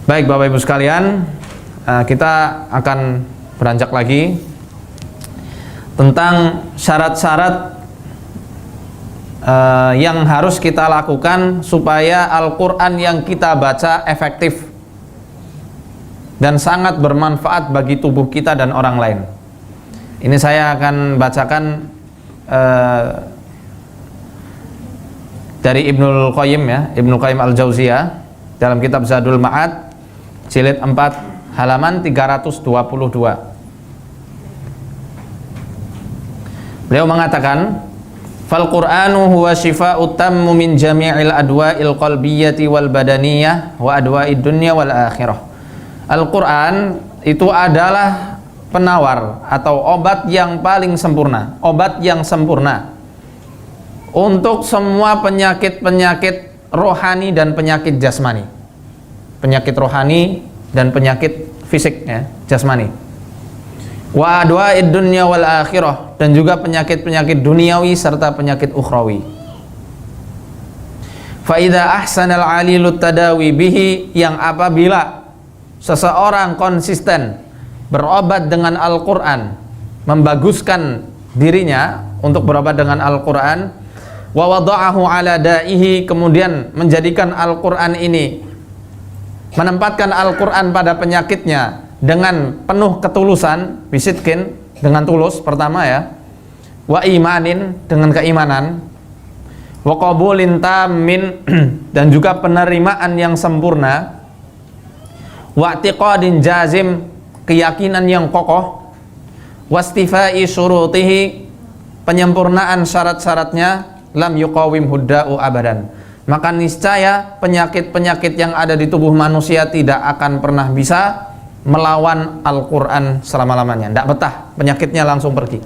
Baik Bapak Ibu sekalian, kita akan beranjak lagi tentang syarat-syarat yang harus kita lakukan supaya Al-Quran yang kita baca efektif dan sangat bermanfaat bagi tubuh kita dan orang lain. Ini saya akan bacakan dari Ibnul Qayyim, ya, Ibnul Qayyim Al-Jauziyah dalam kitab Zadul Ma'ad jilid 4 halaman 322. Beliau mengatakan, "Fal Qur'anu huwa shifa'ut tammu min jami'il adwa'il qalbiyyati wal badaniyah wa adwa'id dunya wal akhirah." Al-Qur'an itu adalah penawar atau obat yang paling sempurna, obat yang sempurna untuk semua penyakit-penyakit rohani dan penyakit jasmani. Penyakit rohani dan penyakit fisik, ya, jasmani. Wa adwa'id dunya wal akhirah, dan juga penyakit-penyakit duniawi serta penyakit ukhrawi. Fa idza ahsanal alilut tadawi bihi, yang apabila seseorang konsisten berobat dengan Al-Qur'an, membaguskan dirinya untuk berobat dengan Al-Qur'an, wa wada'ahu ala da'ihi, kemudian menjadikan Al-Qur'an ini, menempatkan Al-Quran pada penyakitnya dengan penuh ketulusan, bisidkin, dengan tulus, pertama, ya, wa imanin, dengan keimanan, wa qabulin tamin, dan juga penerimaan yang sempurna, wa i'tiqadin jazim, keyakinan yang kokoh, wastifai syurutihi, penyempurnaan syarat-syaratnya, lam yuqawim hudda'u abadan, maka niscaya penyakit-penyakit yang ada di tubuh manusia tidak akan pernah bisa melawan Al-Quran selama-lamanya. Tidak betah, penyakitnya langsung pergi.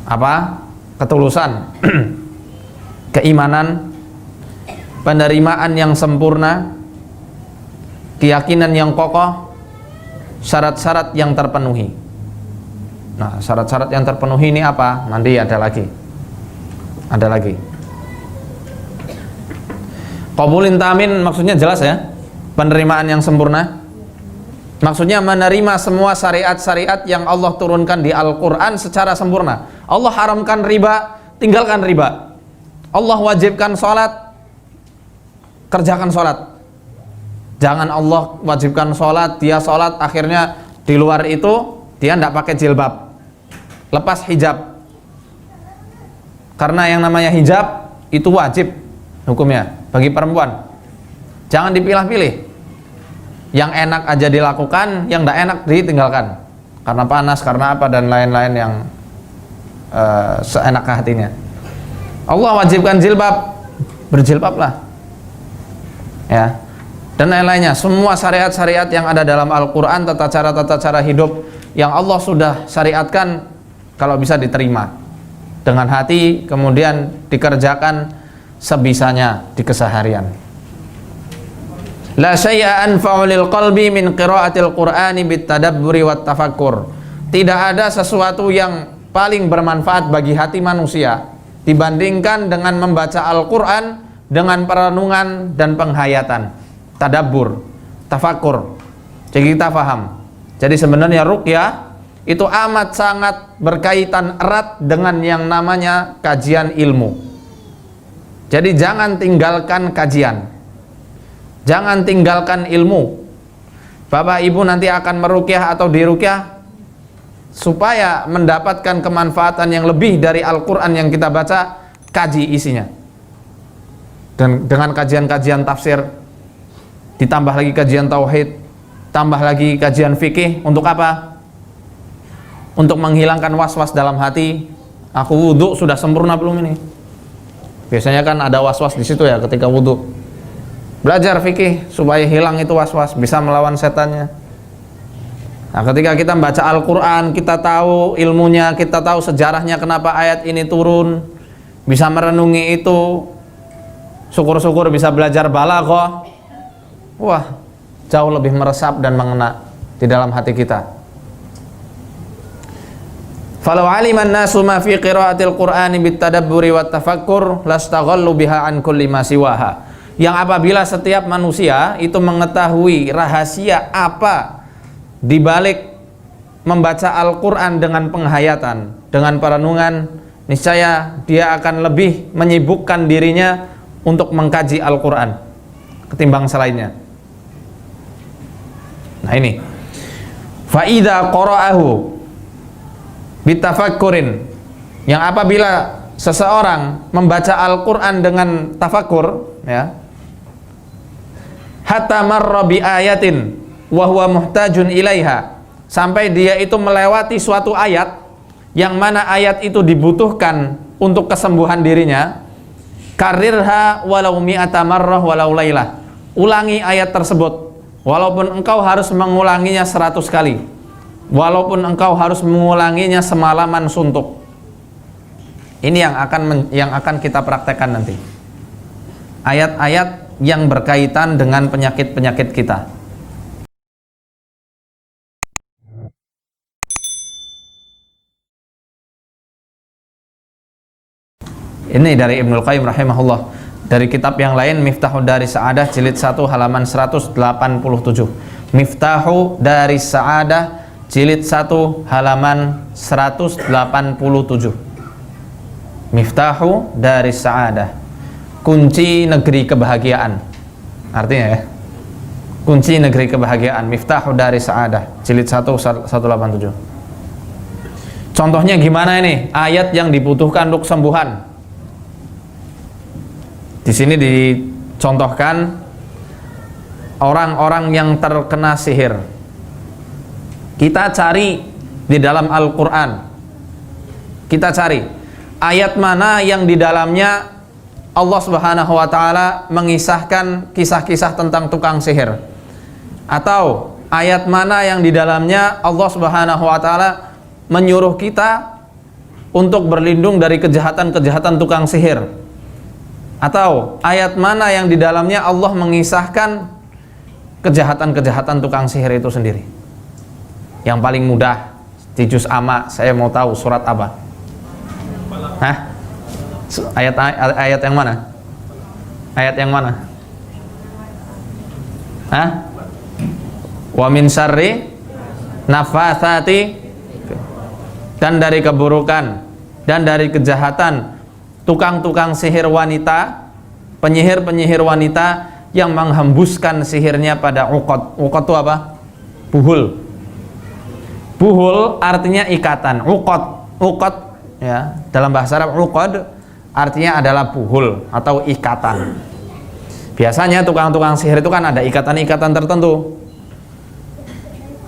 Apa? Ketulusan, keimanan, penerimaan yang sempurna, keyakinan yang kokoh, syarat-syarat yang terpenuhi. Nah, syarat-syarat yang terpenuhi ini apa? Nanti ada lagi. Qabulin tamin maksudnya jelas, ya. Penerimaan yang sempurna. Maksudnya menerima semua syariat-syariat yang Allah turunkan di Al-Quran secara sempurna. Allah haramkan riba, tinggalkan riba. Allah wajibkan sholat, kerjakan sholat. Jangan Allah wajibkan sholat, dia sholat, akhirnya di luar itu dia tidak pakai jilbab, lepas hijab. Karena yang namanya hijab itu wajib hukumnya bagi perempuan. Jangan dipilah-pilih. Yang enak aja dilakukan, yang tidak enak ditinggalkan. Karena panas, karena apa, dan lain-lain yang seenak hatinya. Allah wajibkan jilbab, berjilbablah, ya. Dan lain-lainnya, semua syariat-syariat yang ada dalam Al-Quran, tata cara hidup yang Allah sudah syariatkan, kalau bisa diterima dengan hati, kemudian dikerjakan sebisanya di keseharian. La syai'a anfa'u lil qalbi min qira'atil qur'ani bit tadabburi wat tafakkur. Tidak ada sesuatu yang paling bermanfaat bagi hati manusia dibandingkan dengan membaca Al-Quran dengan perenungan dan penghayatan. Tadabbur, tafakur. Jadi kita paham. Jadi sebenarnya ruqyah itu amat sangat berkaitan erat dengan yang namanya kajian ilmu. Jadi jangan tinggalkan kajian, jangan tinggalkan ilmu. Bapak Ibu nanti akan meruqyah atau diruqyah, supaya mendapatkan kemanfaatan yang lebih dari Al-Quran yang kita baca, kaji isinya. Dan dengan kajian-kajian tafsir, ditambah lagi kajian tauhid, tambah lagi kajian fikih. Untuk apa? Untuk menghilangkan was-was dalam hati. Aku wudhu sudah sempurna belum ini? Biasanya kan ada was-was di situ, ya, ketika wudhu. Belajar fikih supaya hilang itu was-was, bisa melawan setannya. Nah, ketika kita membaca Al-Quran, kita tahu ilmunya, kita tahu sejarahnya kenapa ayat ini turun, bisa merenungi itu, syukur-syukur bisa belajar balaghah. Wah, jauh lebih meresap dan mengena di dalam hati kita. Falau aliman nasu ma fi qiraatil Qur'ani bitadabburi wat tafakkur lastaghallu biha an kulli ma siwaha. Yang apabila setiap manusia itu mengetahui rahasia apa di balik membaca Al-Qur'an dengan penghayatan, dengan perenungan, niscaya dia akan lebih menyibukkan dirinya untuk mengkaji Al-Qur'an ketimbang selainnya. Nah ini, fa idza qara'ahu bitafakkurin, yang apabila seseorang membaca Al-Qur'an dengan tafakkur, ya, hatta marra bi ayatin wa huwa muhtajun ilaiha, sampai dia itu melewati suatu ayat yang mana ayat itu dibutuhkan untuk kesembuhan dirinya, karirha walau mi'ata marrah walau lailah, ulangi ayat tersebut walaupun engkau harus mengulanginya 100 kali, walaupun engkau harus mengulanginya semalaman suntuk. Ini yang akan kita praktekkan nanti, ayat-ayat yang berkaitan dengan penyakit-penyakit kita. Ini dari Ibnul Qayyim rahimahullah, dari kitab yang lain, Miftahud Daris Sa'adah jilid 1 halaman 187. Miftahu Daris Sa'adah jilid 1 halaman 187. Miftahu Daris Sa'adah, kunci negeri kebahagiaan. Artinya ya, kunci negeri kebahagiaan. Miftahu Daris Sa'adah jilid 1 187. Contohnya gimana ini? Ayat yang dibutuhkan untuk kesembuhan. Di sini dicontohkan orang-orang yang terkena sihir. Kita cari di dalam Al-Quran, kita cari ayat mana yang di dalamnya Allah Subhanahu wa Ta'ala mengisahkan kisah-kisah tentang tukang sihir, atau ayat mana yang di dalamnya Allah Subhanahu wa Ta'ala menyuruh kita untuk berlindung dari kejahatan-kejahatan tukang sihir, atau ayat mana yang di dalamnya Allah mengisahkan kejahatan-kejahatan tukang sihir itu sendiri. Yang paling mudah di juz amma, saya mau tahu surat apa? Hah? Ayat yang mana? Ayat yang mana? Hah? Wa min syarri nafatsati, dan dari keburukan dan dari kejahatan tukang-tukang sihir wanita, penyihir-penyihir wanita yang menghembuskan sihirnya pada uqad. Uqad itu apa? Buhul. Buhul artinya ikatan. Uqad ya, dalam bahasa Arab uqad artinya adalah buhul atau ikatan. Biasanya tukang-tukang sihir itu kan ada ikatan-ikatan tertentu.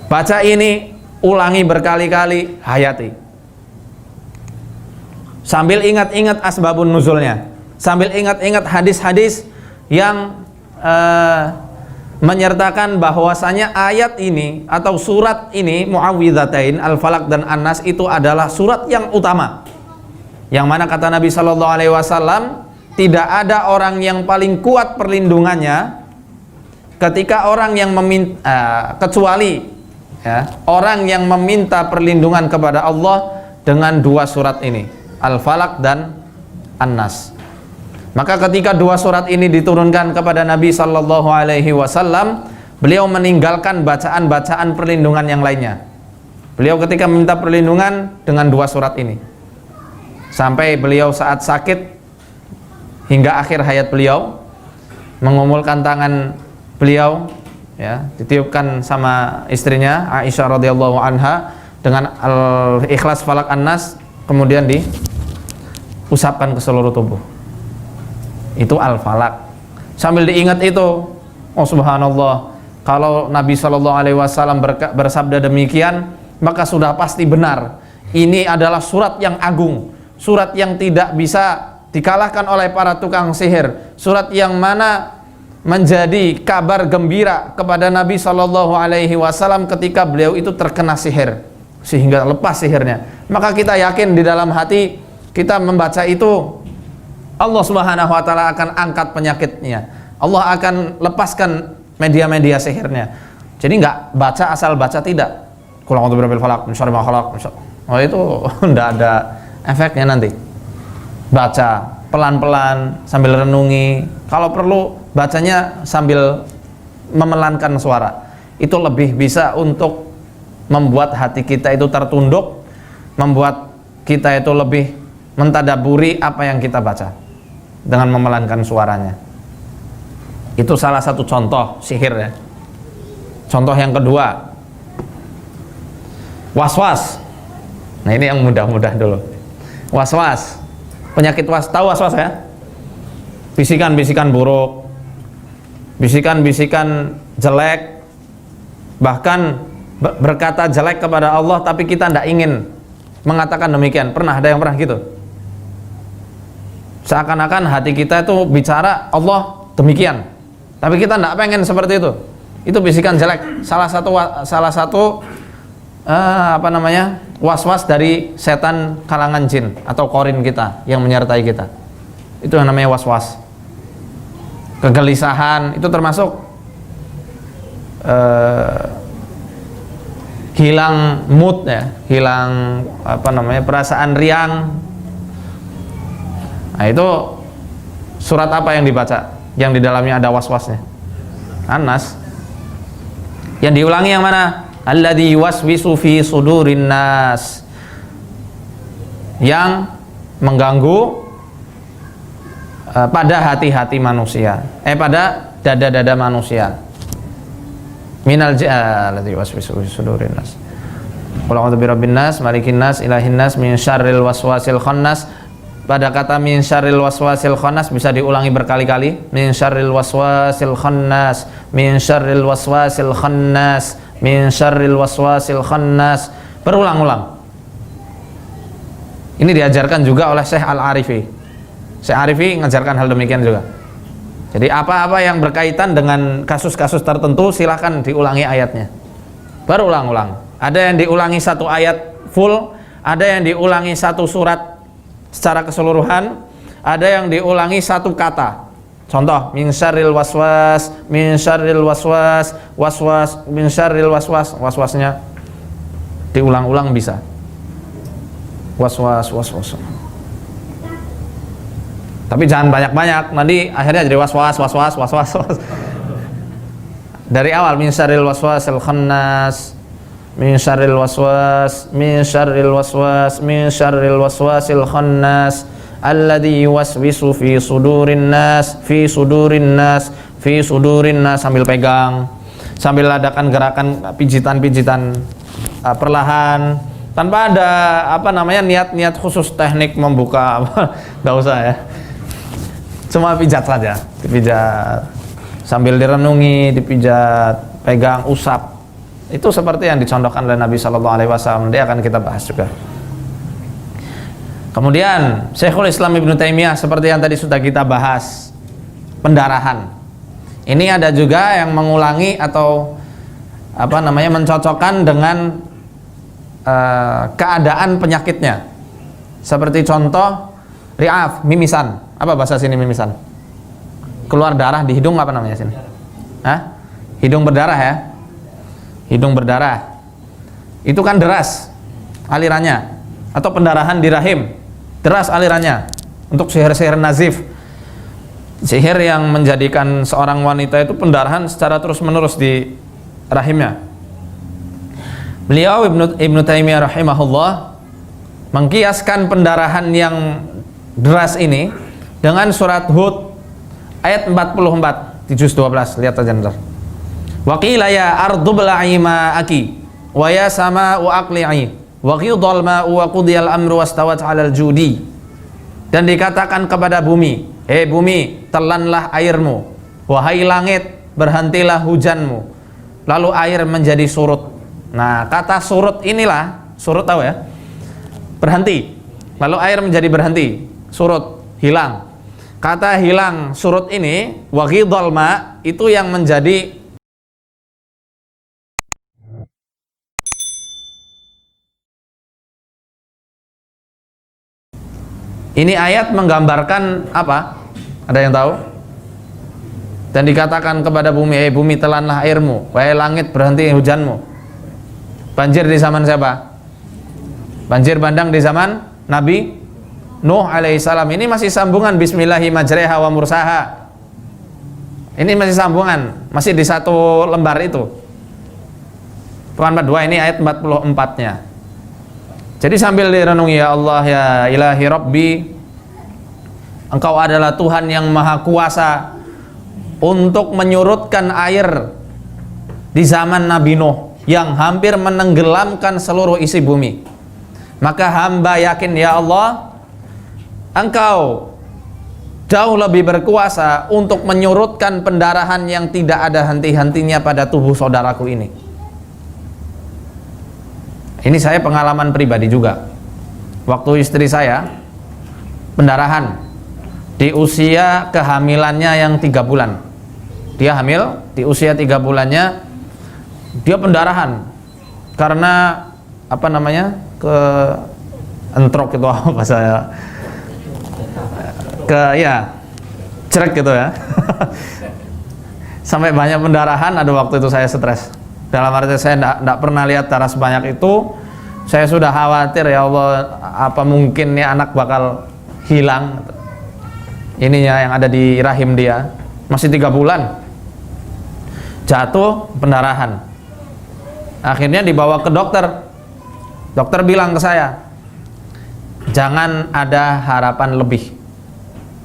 Baca ini, ulangi berkali-kali, hayati. Sambil ingat-ingat asbabun nuzulnya, sambil ingat-ingat hadis-hadis yang menyertakan bahwasanya ayat ini atau surat ini, Muawwidzatain, Al-Falaq dan An-Nas, itu adalah surat yang utama, yang mana kata Nabi Shallallahu Alaihi Wasallam, tidak ada orang yang paling kuat perlindungannya ketika orang yang meminta, kecuali ya, orang yang meminta perlindungan kepada Allah dengan dua surat ini, Al-Falaq dan An-Nas. Maka ketika dua surat ini diturunkan kepada Nabi Sallallahu Alaihi Wasallam, beliau meninggalkan bacaan-bacaan perlindungan yang lainnya. Beliau ketika meminta perlindungan dengan dua surat ini, sampai beliau saat sakit hingga akhir hayat beliau, mengumulkan tangan beliau, ya, ditiupkan sama istrinya Aisyah radhiyallahu anha dengan Al-Ikhlas, Falaq, An-Nas, kemudian diusapkan ke seluruh tubuh. Itu Al-Falaq. Sambil diingat itu, oh subhanallah, kalau Nabi Shallallahu Alaihi Wasallam bersabda demikian, maka sudah pasti benar. Ini adalah surat yang agung, surat yang tidak bisa dikalahkan oleh para tukang sihir, surat yang mana menjadi kabar gembira kepada Nabi Shallallahu Alaihi Wasallam ketika beliau itu terkena sihir sehingga lepas sihirnya. Maka kita yakin di dalam hati kita membaca itu, Allah Subhanahu wa Ta'ala akan angkat penyakitnya, Allah akan lepaskan media-media sihirnya. Jadi nggak baca asal baca, tidak. Qul a'udzu birabbil falaq min syarri ma khalaq, Oh itu ndak ada efeknya nanti. Baca pelan-pelan sambil renungi. Kalau perlu bacanya sambil memelankan suara. Itu lebih bisa untuk membuat hati kita itu tertunduk, membuat kita itu lebih mentadaburi apa yang kita baca dengan memelankan suaranya. Itu salah satu contoh sihir ya. Contoh yang kedua, waswas. Nah ini yang mudah-mudah dulu. Waswas, penyakit tahu waswas ya? Bisikan-bisikan buruk, bisikan-bisikan jelek, bahkan berkata jelek kepada Allah tapi kita tidak ingin mengatakan demikian. Pernah ada yang pernah gitu? Seakan-akan hati kita itu bicara Allah demikian, tapi kita tidak pengen seperti itu. Itu bisikan jelek. Salah satu was-was dari setan kalangan jin atau korin kita yang menyertai kita. Itu yang namanya was-was. Kegelisahan itu termasuk hilang mood ya, hilang perasaan riang. Nah itu surat apa yang dibaca yang di dalamnya ada was-wasnya? An-Nas. Yang diulangi yang mana? Alladzi yuwaswisu fi sudurin nas, yang mengganggu pada hati-hati manusia, pada dada-dada manusia. Minal alladzi yuwaswisu fi sudurin nas. Qul a'udzu birabbin nas, malikin nas, ilahin nas, min syarril waswasil khannas. Pada kata min syarril waswasil khannas bisa diulangi berkali-kali. Min syarril waswasil khannas, min syarril waswasil khannas, min syarril waswasil khannas. Berulang-ulang. Ini diajarkan juga oleh Syekh Al-Arifi. Syekh Arifi mengajarkan hal demikian juga. Jadi apa-apa yang berkaitan dengan kasus-kasus tertentu silahkan diulangi ayatnya. Berulang-ulang. Ada yang diulangi satu ayat full, ada yang diulangi satu surat secara keseluruhan, ada yang diulangi satu kata. Contoh, min syarril waswas, min syarril waswas, waswas, min syarril waswas. Waswasnya diulang-ulang bisa. Waswas, waswas. Tapi jangan banyak-banyak, nanti akhirnya jadi waswas, waswas, waswas. Dari awal, min syarril waswasil khannas, min syarril waswas, min syarril waswas, min syarril waswasil khannas, alladzi yuwaswisu fi sudurin nas, fi sudurin nas, fi sudurin nas, sambil pegang, sambil adakan gerakan pijitan-pijitan perlahan, tanpa ada niat-niat khusus teknik membuka. Enggak usah ya. Cuma pijat saja, dipijat sambil direnungi, dipijat, pegang, usap. Itu seperti yang dicontohkan oleh Nabi Shallallahu Alaihi Wasallam. Dia akan kita bahas juga. Kemudian Syekhul Islam Ibnu Taimiyah, seperti yang tadi sudah kita bahas, pendarahan. Ini ada juga yang mengulangi atau mencocokkan dengan keadaan penyakitnya. Seperti contoh ri'af, mimisan. Apa bahasa sini mimisan? Keluar darah di hidung, apa namanya sini? Hah? Hidung berdarah ya? Hidung berdarah. Itu kan deras alirannya. Atau pendarahan di rahim, deras alirannya. Untuk sihir-sihir nazif, sihir yang menjadikan seorang wanita itu pendarahan secara terus-menerus di rahimnya. Beliau Ibnu Taimiyah rahimahullah mengkiaskan pendarahan yang deras ini dengan surat Hud ayat 44 di juz 12. Lihat aja ntar. Wa qila ya ardu bla'i ma'aki wa ya sama'u aqli'i wa qidal ma'u wa qudiyal amru wastawat 'alal judi. Dan dikatakan kepada bumi, bumi, telanlah airmu, wahai langit, berhentilah hujanmu, lalu air menjadi surut. Nah, kata surut inilah, surut tahu ya? Berhenti. Lalu air menjadi berhenti, surut, hilang. Kata hilang, surut ini, wa qidal ma', itu yang menjadi ini ayat menggambarkan apa? Ada yang tahu? Dan dikatakan kepada bumi, bumi telanlah airmu, wahai langit berhenti hujanmu. Banjir di zaman siapa? Banjir bandang di zaman Nabi Nuh alaihissalam. Ini masih sambungan bismillahi majreha wa mursaha. Ini masih sambungan, masih di satu lembar itu. Tuhan 2 ini ayat 44-nya. Jadi sambil direnungi, ya Allah ya ilahi rabbi, Engkau adalah Tuhan yang maha kuasa untuk menyurutkan air di zaman Nabi Nuh yang hampir menenggelamkan seluruh isi bumi. Maka hamba yakin ya Allah, Engkau jauh lebih berkuasa untuk menyurutkan pendarahan yang tidak ada henti-hentinya pada tubuh saudaraku ini. Ini saya pengalaman pribadi juga. Waktu istri saya pendarahan di usia kehamilannya yang 3 bulan. Dia hamil di usia 3 bulannya, dia pendarahan karena apa namanya, ke entrok itu apa saya cerek gitu ya. Sampai banyak pendarahan. Ada waktu itu saya stres, dalam arti saya tidak pernah lihat darah sebanyak itu. Saya sudah khawatir, ya Allah, apa mungkin nih anak bakal hilang ininya yang ada di rahim dia, masih 3 bulan, jatuh pendarahan. Akhirnya dibawa ke dokter. Dokter bilang ke saya, jangan ada harapan lebih.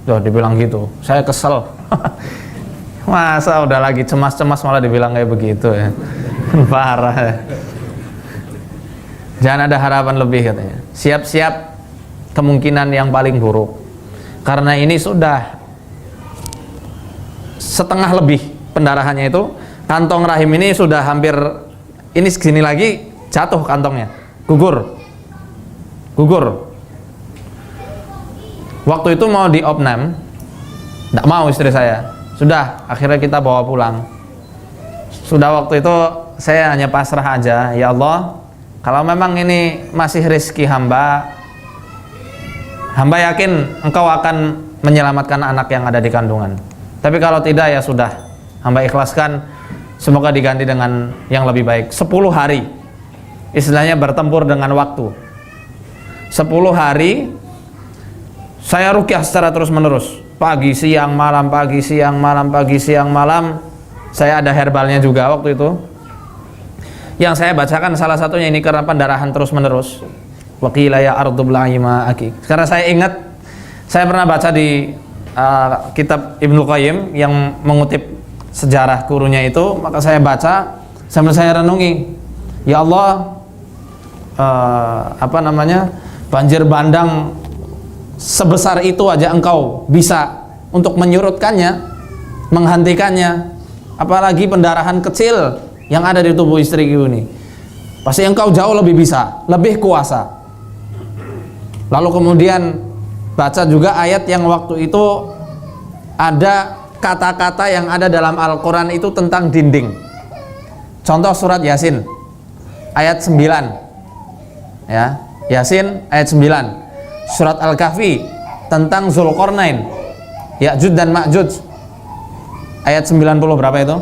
Tuh, dibilang gitu. Saya kesel. Masa udah lagi cemas-cemas malah dibilang kayak begitu ya. Parah ya. Jangan ada harapan lebih katanya. Siap-siap kemungkinan yang paling buruk. Karena ini sudah setengah lebih pendarahannya itu. Kantong rahim ini sudah hampir, ini segini lagi jatuh kantongnya. Gugur. Waktu itu mau diopnam, tidak mau istri saya. Sudah, akhirnya kita bawa pulang. Sudah, waktu itu saya hanya pasrah aja, ya Allah, kalau memang ini masih rezeki hamba yakin Engkau akan menyelamatkan anak yang ada di kandungan. Tapi kalau tidak, ya sudah, hamba ikhlaskan, semoga diganti dengan yang lebih baik. 10 hari, istilahnya bertempur dengan waktu. 10 hari saya ruqyah secara terus menerus, pagi siang malam, pagi siang malam, pagi siang malam. Saya ada herbalnya juga waktu itu, yang saya bacakan salah satunya ini karena pendarahan terus menerus. Waqila ya ardu bla'i ma'aki. Sekarang saya ingat, saya pernah baca di kitab Ibnu Qayyim yang mengutip sejarah gurunya itu, maka saya baca sambil saya renungi, ya Allah, banjir bandang sebesar itu aja Engkau bisa untuk menyurutkannya, menghentikannya, apalagi pendarahan kecil yang ada di tubuh istriku ini. Pasti Engkau jauh lebih bisa, lebih kuasa. Lalu kemudian baca juga ayat yang waktu itu ada kata-kata yang ada dalam Al-Quran itu tentang dinding. Contoh surat Yasin ayat 9 ya, Yasin ayat 9. Surat Al-Kahfi tentang Zulqarnain, Ya'juj dan Ma'juj, ayat 90 berapa itu?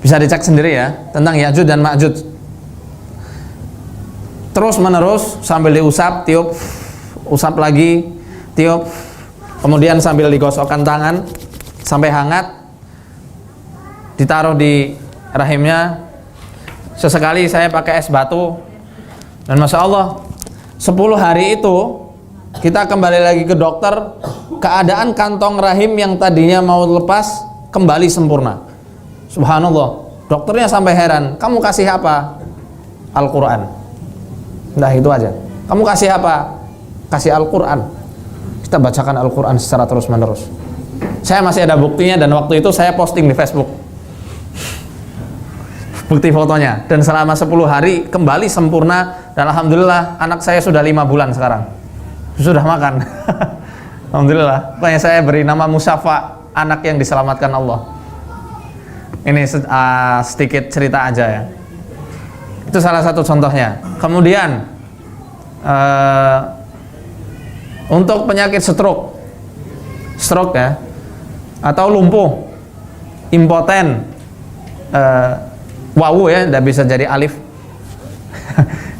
Bisa dicek sendiri ya, tentang Ya'juj dan Ma'juj. Terus menerus sambil diusap, tiup, usap lagi, tiup, kemudian sambil digosokkan tangan sampai hangat, ditaruh di rahimnya. Sesekali saya pakai es batu, dan Masya Allah, 10 hari itu kita kembali lagi ke dokter, keadaan kantong rahim yang tadinya mau lepas kembali sempurna. Subhanallah, dokternya sampai heran, kamu kasih apa? Al-Quran. Nah itu aja, kamu kasih apa? Kasih Al-Quran. Kita bacakan Al-Quran secara terus menerus. Saya masih ada buktinya, dan waktu itu saya posting di Facebook bukti fotonya, dan selama 10 hari kembali sempurna. Dan Alhamdulillah anak saya sudah 5 bulan sekarang, sudah makan. Alhamdulillah. Makanya saya beri nama Musyafa, anak yang diselamatkan Allah. Ini sedikit cerita aja ya. Itu salah satu contohnya. Kemudian untuk penyakit stroke ya, atau lumpuh, impoten, wawu ya, tidak bisa jadi alif.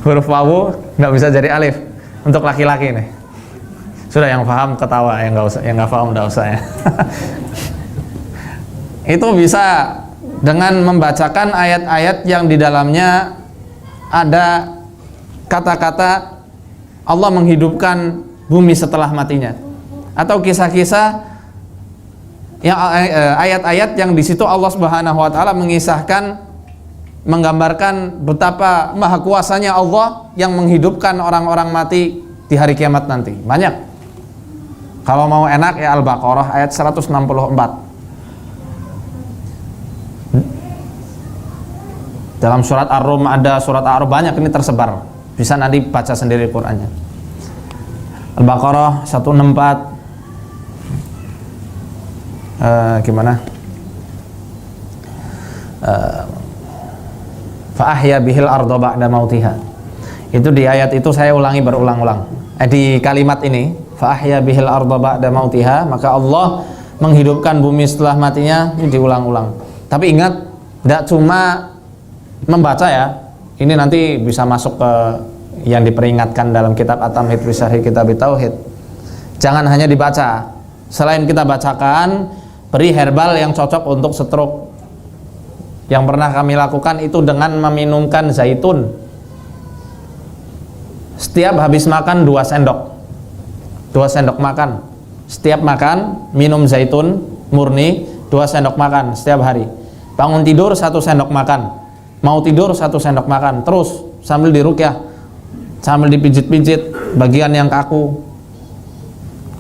Huruf wawu nggak bisa jadi alif untuk laki-laki nih. Sudah, yang paham ketawa, yang nggak paham nggak usah ya. Itu bisa dengan membacakan ayat-ayat yang di dalamnya ada kata-kata Allah menghidupkan bumi setelah matinya, atau kisah-kisah yang ayat-ayat yang di situ Allah Subhanahu wa taala mengisahkan, menggambarkan betapa maha kuasanya Allah yang menghidupkan orang-orang mati di hari kiamat nanti. Banyak. Kalau mau enak ya Al-Baqarah ayat 164. Dalam surat Ar-Rum ada, surat Ar-Rum banyak ini tersebar. Bisa nanti baca sendiri Qur'annya. Al-Baqarah 164. Gimana? Fa ahya bihil arda ba'da mautiha. Itu di ayat itu saya ulangi berulang-ulang. Di kalimat ini, fa ahya bihil arda ba'da mautiha, maka Allah menghidupkan bumi setelah matinya, ini diulang-ulang. Tapi ingat, tidak cuma membaca ya. Ini nanti bisa masuk ke yang diperingatkan dalam kitab At-Tamhid fi Syarhi Kitab Tauhid. Jangan hanya dibaca. Selain kita bacakan, beri herbal yang cocok untuk stroke. Yang pernah kami lakukan itu dengan meminumkan zaitun. Setiap habis makan 2 sendok. 2 sendok makan. Setiap makan minum zaitun murni 2 sendok makan setiap hari. Bangun tidur 1 sendok makan. Mau tidur 1 sendok makan. Terus sambil diruqyah, sambil dipijit-pijit bagian yang kaku.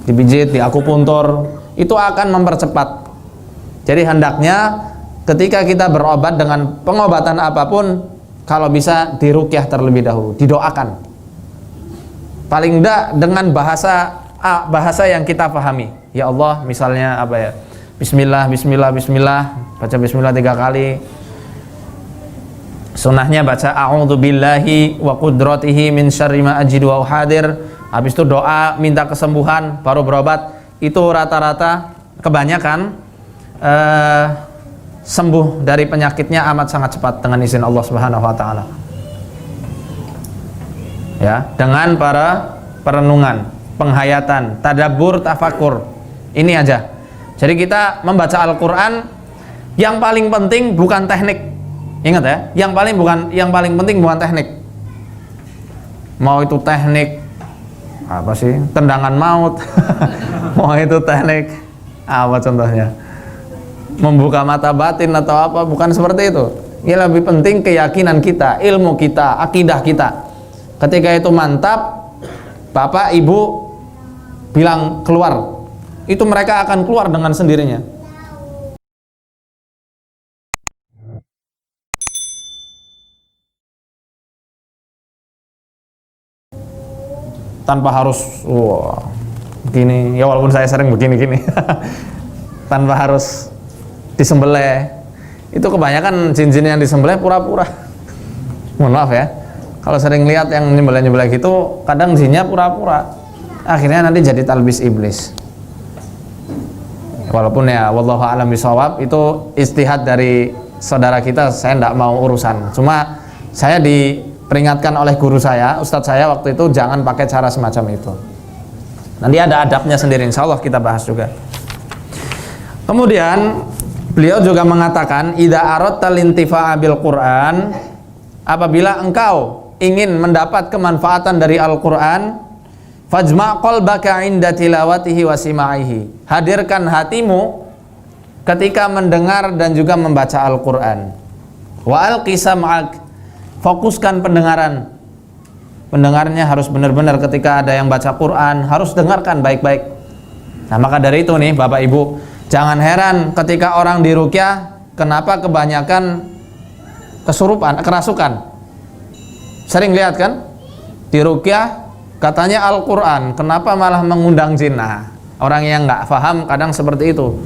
Dipijit, diakupuntur, itu akan mempercepat. Jadi hendaknya ketika kita berobat dengan pengobatan apapun, kalau bisa diruqyah terlebih dahulu, didoakan. Paling enggak dengan bahasa yang kita pahami. Ya Allah, misalnya apa ya? Bismillah, bismillah, bismillah, baca bismillah 3 kali. Sunnahnya baca a'udzu billahi wa qudratihi min syarri ma ajidu wa uhadir. Habis itu doa minta kesembuhan baru berobat. Itu rata-rata kebanyakan sembuh dari penyakitnya amat sangat cepat dengan izin Allah Subhanahu wa taala. Ya, dengan para perenungan, penghayatan, tadabbur, tafakur. Ini aja. Jadi kita membaca Al-Qur'an, yang paling penting bukan teknik. Ingat ya, yang paling penting bukan teknik. Mau itu teknik apa sih? Tendangan maut. Mau itu teknik apa contohnya? Membuka mata batin atau apa, bukan seperti itu. Yang lebih penting keyakinan kita, ilmu kita, akidah kita. Ketika itu mantap, bapak ibu bilang keluar, itu mereka akan keluar dengan sendirinya. Tanpa harus begini, ya walaupun saya sering begini-gini. Tanpa harus disembelih. Itu kebanyakan jin-jin yang disembelih pura-pura. Mohon maaf ya, kalau sering lihat yang nyembelih-nyembelih gitu, kadang jinnya pura-pura, akhirnya nanti jadi talbis iblis. Walaupun ya wallahu a'lam bishawab, itu istihad dari saudara kita, saya tidak mau urusan. Cuma saya diperingatkan oleh guru saya, ustadz saya waktu itu, jangan pakai cara semacam itu. Nanti ada adabnya sendiri, insya Allah kita bahas juga. Kemudian beliau juga mengatakan, idza aradta lintifa'a bil Qur'an, apabila engkau ingin mendapat kemanfaatan dari Al-Qur'an, fajma' qalbaka 'inda tilawatihi wa sima'ihi. Hadirkan hatimu ketika mendengar dan juga membaca Al-Qur'an. Wa alqi sam'ak, fokuskan pendengaran. Pendengarnya harus benar-benar ketika ada yang baca Quran, harus dengarkan baik-baik. Nah, maka dari itu nih Bapak Ibu, jangan heran ketika orang diruqyah, kenapa kebanyakan kesurupan, kerasukan. Sering lihat kan? Diruqyah katanya Al-Quran, kenapa malah mengundang jin? Nah, orang yang nggak paham kadang seperti itu.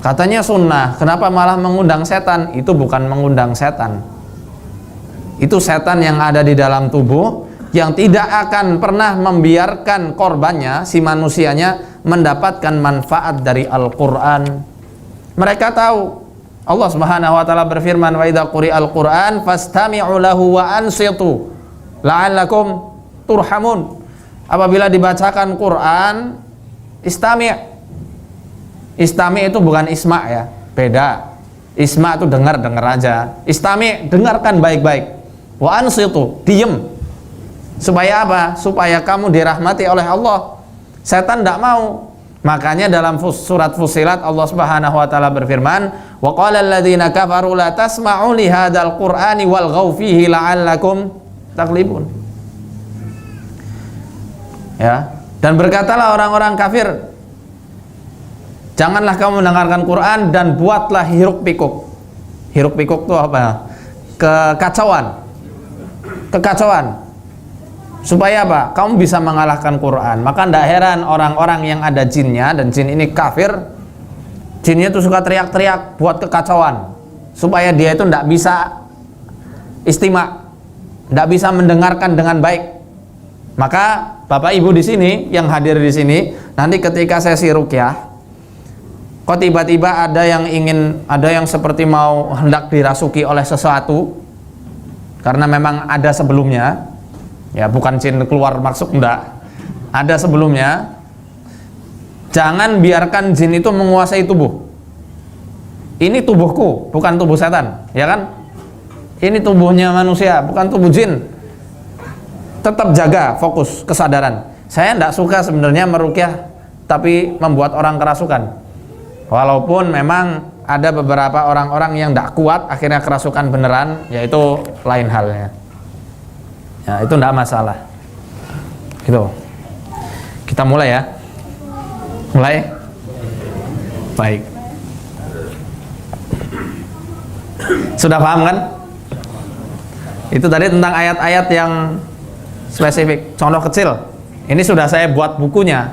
Katanya sunnah, kenapa malah mengundang setan? Itu bukan mengundang setan. Itu setan yang ada di dalam tubuh, yang tidak akan pernah membiarkan korbannya, si manusianya, mendapatkan manfaat dari Al-Quran. Mereka tahu Allah Subhanahu wa taala berfirman, wa idza quri'al Qur'an fastami'u lahu wa ansitu la'allakum turhamun. Apabila dibacakan Quran, istami'. Istami' itu bukan isma' ya, beda. Isma' itu dengar aja. Istami', dengarkan baik-baik. Wa ansitu, diem. Supaya apa? Supaya kamu dirahmati oleh Allah. Setan tidak mau. Makanya dalam surat Fussilat Allah Subhanahu wa taala berfirman, wa qala alladziina kafaru la tasma'u li hadzal qur'ani walghaw fihi la'allakum taghlibun. Ya, dan berkatalah orang-orang kafir, janganlah kamu mendengarkan Quran dan buatlah hiruk pikuk. Hiruk pikuk itu apa? Kekacauan. Supaya apa? Kamu bisa mengalahkan Quran. Maka tidak heran orang-orang yang ada jinnya, dan jin ini kafir, jinnya itu suka teriak-teriak buat kekacauan, supaya dia itu tidak bisa istima', tidak bisa mendengarkan dengan baik. Maka Bapak Ibu di sini yang hadir di sini, nanti ketika sesi ruqyah, kok tiba-tiba ada yang seperti mau hendak dirasuki oleh sesuatu, karena memang ada sebelumnya, ya bukan jin keluar maksud, enggak, ada sebelumnya. Jangan biarkan jin itu menguasai tubuh. Ini tubuhku, bukan tubuh setan, ya kan? Ini tubuhnya manusia, bukan tubuh jin. Tetap jaga fokus kesadaran. Saya tidak suka sebenarnya meruqyah tapi membuat orang kerasukan. Walaupun memang ada beberapa orang-orang yang tidak kuat akhirnya kerasukan beneran, yaitu lain halnya. Ya, itu tidak masalah. Gitu. Kita mulai ya. Mulai. Baik. Sudah paham kan? Itu tadi tentang ayat-ayat yang spesifik, contoh kecil. Ini sudah saya buat bukunya.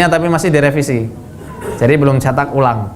Tapi masih direvisi. Jadi belum cetak ulang.